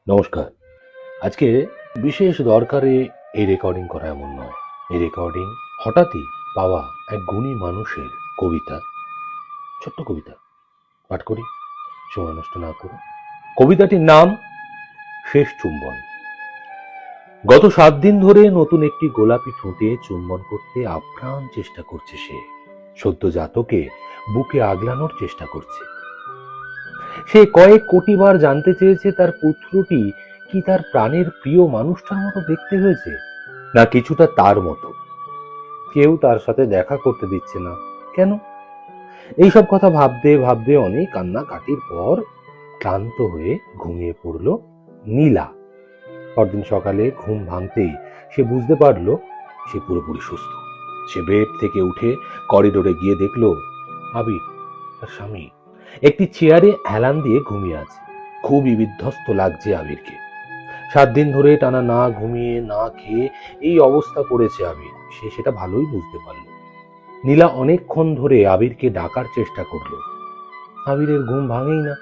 নমস্কার। আজকে বিশেষ দরকারে এই রেকর্ডিং করা এমন নয়। এই রেকর্ডিং হঠাৎই পাওয়া এক গুণী মানুষের কবিতা, ছোট্ট কবিতা পাঠ করি, সময় নষ্ট না করে। কবিতাটির নাম শেষ চুম্বন। গত 7 দিন ধরে নতুন একটি গোলাপি ঠোঁটে চুম্বন করতে আপ্রাণ চেষ্টা করছে সে। সদ্যজাতকে বুকে আগলানোর চেষ্টা করছে। সে কয়েক কোটি বার জানতে চেয়েছে তার পুত্রটি কি তার প্রাণের প্রিয় মানুষটার মতো দেখতে হয়েছে, না কিছুটা তার মতো। কেউ তার সাথে দেখা করতে দিচ্ছে না কেন? এইসব কথা ভাবতে ভাবতে অনেক কান্নাকাটির পর ক্লান্ত হয়ে ঘুমিয়ে পড়ল নীলা। পরদিন সকালে ঘুম ভাঙতেই সে বুঝতে পারল সে পুরোপুরি সুস্থ। সে বেড থেকে উঠে করিডোরে গিয়ে দেখল আবির, তার স্বামী, একটি চেয়ারে হেলান দিয়ে ঘুমিয়ে আছে। খুবই বিধ্বস্ত লাগছে আবিরকে। 7 দিন ধরে টানা না ঘুমিয়ে না খেয়ে এই অবস্থা করেছে আবির। সে সেটা ভালোই বুঝতে পারল। নীলা অনেকক্ষণ ধরে আবিরকে ডাকার চেষ্টা করল। আবিরের ঘুম ভাঙেই না।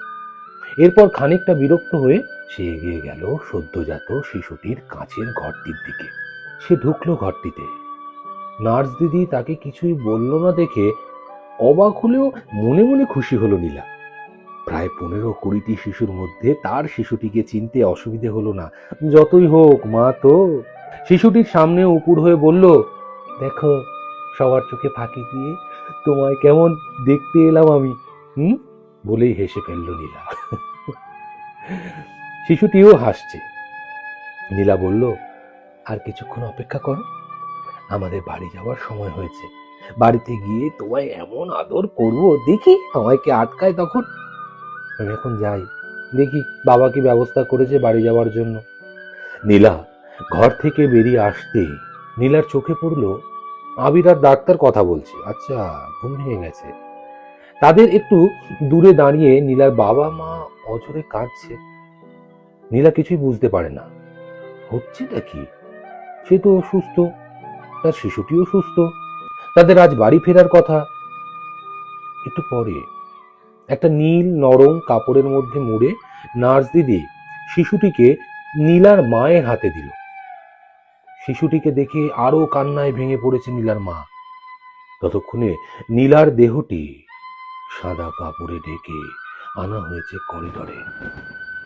এরপর খানিকটা বিরক্ত হয়ে সে এগিয়ে গেল সদ্যজাত শিশুটির কাঁচের ঘরটির দিকে। সে ঢুকলো ঘরটিতে। নার্স দিদি তাকে কিছুই বলল না দেখে অবাক হলেও মনে মনে খুশি হলো নীলা। প্রায় 15-20টি শিশুর মধ্যে তার শিশুটিকে চিনতে অসুবিধে হলো না। যতই হোক মা তো। শিশুটির সামনে উপুড় হয়ে বলল, দেখো সবার চোখে ফাঁকি দিয়ে তোমায় কেমন দেখতে এলাম আমি। বলেই হেসে ফেলল নীলা। শিশুটিও হাসছে। নীলা বলল, আর কিছুক্ষণ অপেক্ষা করো, আমাদের বাড়ি যাওয়ার সময় হয়েছে। বাড়িতে গিয়ে তোমায় এমন আদর করব, দেখি আমায় কে আটকায় তখন। আমি এখন যাই, দেখি বাবা কি ব্যবস্থা করেছে বাড়ি যাওয়ার জন্য। নীলা ঘর থেকে বেরিয়ে আসতে নীলার চোখে পড়ল আবির আর ডাক্তার কথা বলছে। আচ্ছা, ঘুম ভেঙে গেছে। তাদের একটু দূরে দাঁড়িয়ে নীলার বাবা মা অঝরে কাঁদছে। নীলা কিছুই বুঝতে পারে না, হচ্ছেটা কি। সে তো সুস্থ, তার শিশুটিও সুস্থ, তাদের আজ বাড়ি ফেরার কথা। একটু পরে একটা নীল নরম কাপড়ের মধ্যে মুড়ে নার্স দিদি শিশুটিকে নীলার মায়ের হাতে দিল। শিশুটিকে দেখে আরো কান্নায় ভেঙে পড়েছে নীলার মা। ততক্ষণে নীলার দেহটি সাদা কাপড়ে ঢেকে আনা হয়েছে করিডরে।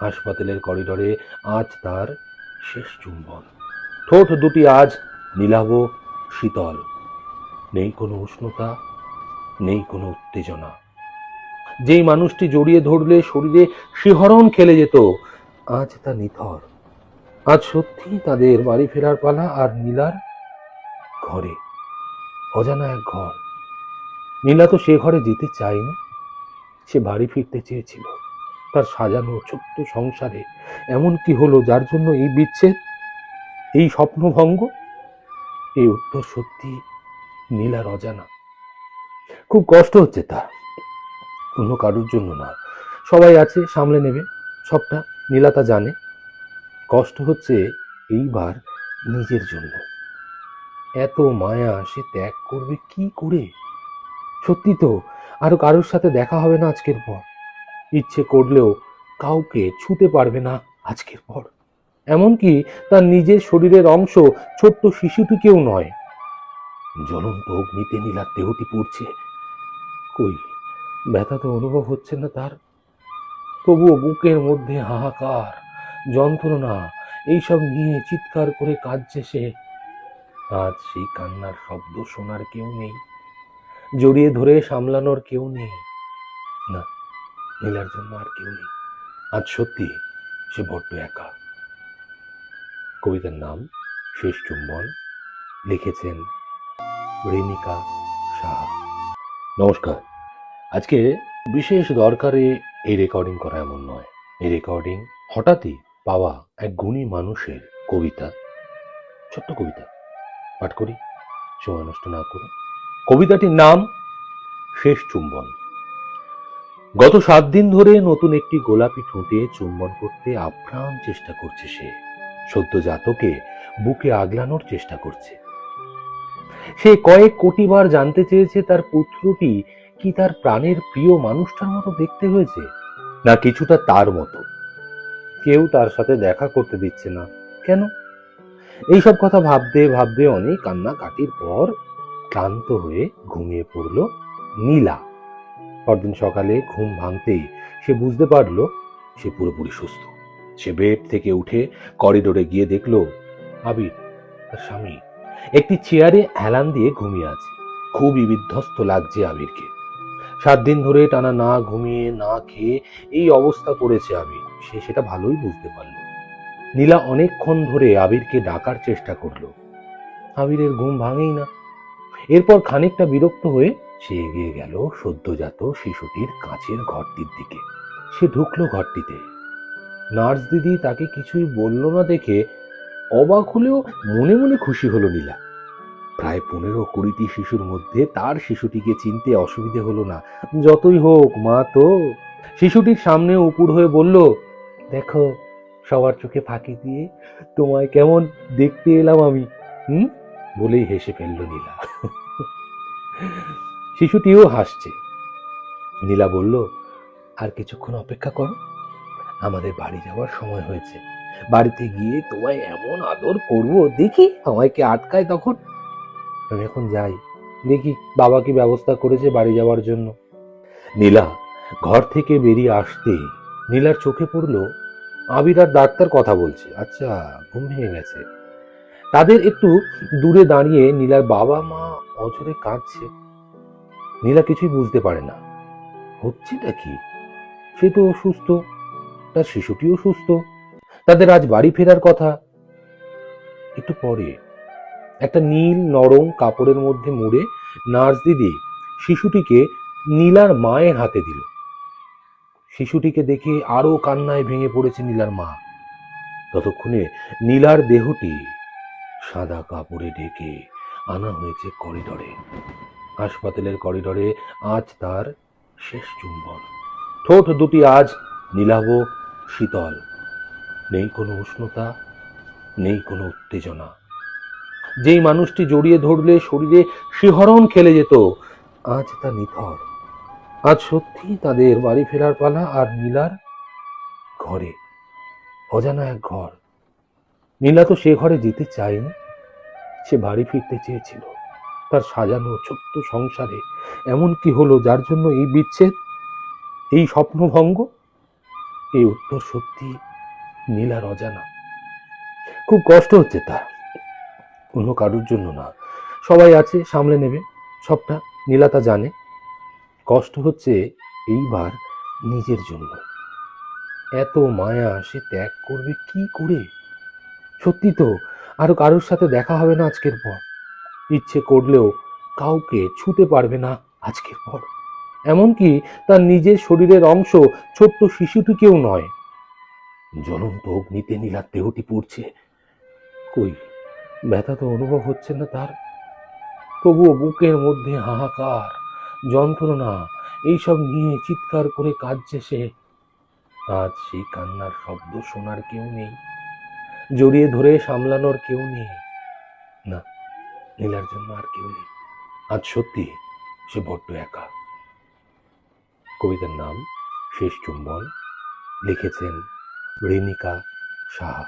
হাসপাতালের করিডরে আজ তার শেষ চুম্বন। ঠোঁট দুটি আজ নীলাভ শীতল। নেই কোনো উষ্ণতা, নেই কোনো উত্তেজনা। যেই মানুষটি জড়িয়ে ধরলে শরীরে শিহরণ খেলে যেত, আজ তা নিথর। আজ সত্যি তাদের বাড়ি ফেরার পালা। আর নীলার ঘরে, অজানা এক ঘর। নীলা তো সে ঘরে যেতে চায়নি। সে বাড়ি ফিরতে চেয়েছিল তার সাজানো ছোট্ট সংসারে। এমন কি হলো যার জন্য এই বিচ্ছেদ, এই স্বপ্নভঙ্গ? এই উত্তর সত্যি নীলার অজানা। খুব কষ্ট হচ্ছে তার, অন্য কারোর জন্য না। সবাই আছে, সামলে নেবে সবটা, নীলা তা জানে। কষ্ট হচ্ছে এইবার নিজের জন্য। এত মায়া সে ত্যাগ করবে কি করে? সত্যি তো আর কারোর সাথে দেখা হবে না আজকের পর। ইচ্ছে করলেও কাউকে ছুতে পারবে না আজকের পর। এমনকি তার নিজের শরীরের অংশ ছোট্ট শিশুটিকেও নয়। জ্বলন্ত অগ্নিতে নীলার দেহটি পড়ছে। কই, ব্যথা তো অনুভব হচ্ছে না তার। তবুও বুকের মধ্যে হাহাকার, যন্ত্রণা, এইসব নিয়ে চিৎকার করে কাঁদছে সে। আজ সেই কান্নার শব্দ শোনার কেউ নেই, জড়িয়ে ধরে সামলানোর কেউ নেই। না, নীলার জন্য আর কেউ নেই। আজ সত্যি সে বড্ড একা। কবিতার নাম শেষ চুম্বন, লিখেছেন রেণিকা সাহা। নমস্কার। আজকে বিশেষ দরকারে এই রেকর্ডিং করা এমন নয়। এই রেকর্ডিং হঠাৎই পাওয়া এক গুণী মানুষের কবিতা, ছোট্ট কবিতা পাঠ করি, সময় নষ্ট না করে। কবিতাটির নাম শেষ চুম্বন। গত 7 দিন ধরে নতুন একটি গোলাপি ঠোঁটে চুম্বন করতে আপ্রাণ চেষ্টা করছে সে। সদ্যজাতকে বুকে আগলানোর চেষ্টা করছে। সে কয়েক কোটি বার জানতে চেয়েছে তার পুত্রটি কি তার প্রাণের প্রিয় মানুষটার মতো দেখতে হয়েছে, না কিছুটা তার মতো। কেউ তার সাথে দেখা করতে দিচ্ছে না। কেন? এইসব কথা ভাবতে ভাবতে অনেক কান্নাকাটির পর ক্লান্ত হয়ে ঘুমিয়ে পড়ল নীলা। পরদিন সকালে ঘুম ভাঙতেই সে বুঝতে পারল সে পুরোপুরি সুস্থ। সে বেড থেকে উঠে করিডোরে গিয়ে দেখল আবির, তার স্বামী, একটি চেয়ারে হেলান দিয়ে ঘুমিয়ে আছে। খুবই বিধ্বস্ত লাগছে আবিরকে। 7 দিন ধরে টানা না ঘুমিয়ে না খেয়ে এই অবস্থা করেছে আবির, সে সেটা ভালোই বুঝতে পারল। নীলা অনেকক্ষণ ধরে আবিরকে ডাকার চেষ্টা করলো, আবিরের ঘুম ভাঙেই না। এরপর খানিকটা বিরক্ত হয়ে সে এগিয়ে গেল সদ্যজাত শিশুটির কাছের ঘরটির দিকে। সে ঢুকলো ঘরটিতে। নার্স দিদি তাকে কিছুই বলল না দেখে অবাক হলেও মনে মনে খুশি হলো নীলা। প্রায় 15-20টি শিশুর মধ্যে তার শিশুটিকে চিনতে অসুবিধে হলো না। যতই হোক মা তো। শিশুটির সামনে উপুর হয়ে বলল, দেখো সবার চোখে ফাঁকি দিয়ে তোমায় কেমন দেখতে এলাম আমি, বলেই হেসে ফেলল নীলা। শিশুটিও হাসছে। নীলা বলল, আর কিছুক্ষণ অপেক্ষা করো, আমাদের বাড়ি যাওয়ার সময় হয়েছে। বাড়িতে গিয়ে তোমায় এমন আদর করব, দেখি আমায় কে আটকায় তখন। আমি এখন যাই, দেখি বাবা কি ব্যবস্থা করেছে বাড়ি যাওয়ার জন্য। নীলা ঘর থেকে বেরিয়ে আসতে নীলার চোখে পড়ল আবির আর ডাক্তার কথা বলছে। আচ্ছা, ঘুম ভেঙে গেছে। তাদের একটু দূরে দাঁড়িয়ে নীলার বাবা মা অঝরে কাঁদছে। নীলা কিছুই বুঝতে পারে না, হচ্ছেটা কি। সে তো অসুস্থ, তার শিশুটিও সুস্থ, তাদের আজ বাড়ি ফেরার কথা। একটু পরে একটা নীল নরম কাপড়ের মধ্যে মুড়ে নার্স দিদি শিশুটিকে নীলার মায়ের হাতে দিল। শিশুটিকে দেখে আরো কান্নায় ভেঙে পড়েছে নীলার মা। ততক্ষণে নীলার দেহটি সাদা কাপড়ে ঢেকে আনা হয়েছে করিডরে। হাসপাতালের করিডরে আজ তার শেষ চুম্বন। ঠোঁট দুটি আজ নীলাভ শীতল, নেই কোনো উষ্ণতা, নেই কোনো উত্তেজনা। যেই মানুষটি জড়িয়ে ধরলে শরীরে শিহরণ খেলে যেত, আজ তা নিথর। আজ সত্যি তাদের বাড়ি ফেরার পালা। আর নীলার ঘরে, অজানা এক ঘর। নীলা তো সে ঘরে যেতে চায়নি, সে বাড়ি ফিরতে চেয়েছিল তার সাজানো ছোট্ট সংসারে। এমন কি হলো যার জন্য এই বিচ্ছেদ, এই স্বপ্নভঙ্গ? এই উত্তর সত্যি নীলার অজানা। খুব কষ্ট হচ্ছে তার, অন্য কারোর জন্য না। সবাই আছে, সামলে নেবে সবটা, নীলা তা জানে। কষ্ট হচ্ছে এইবার নিজের জন্য। এত মায়া সে ত্যাগ করবে কি করে? সত্যি তো আরো কারোর সাথে দেখা হবে না আজকের পর। ইচ্ছে করলেও কাউকে ছুতে পারবে না আজকের পর। এমনকি তার নিজের শরীরের অংশ ছোট্ট শিশুটিকেও নয়। জ্বলন্ত অগ্নিতে নীলার দেহটি পড়ছে। কই, ব্যথা তো অনুভব হচ্ছে না তার। তবুও বুকের মধ্যে হাহাকার, যন্ত্রণা, এইসব নিয়ে চিৎকার করে কাঁদছে সে। আজ সেই কান্নার শব্দ শোনার কেউ নেই, জড়িয়ে ধরে সামলানোর কেউ নেই। না, নীলার জন্য আর কেউ নেই। আজ সত্যি সে বড্ড একা। কবিতার নাম শেষ চুম্বন, লিখেছেন রেণিকা সাহা।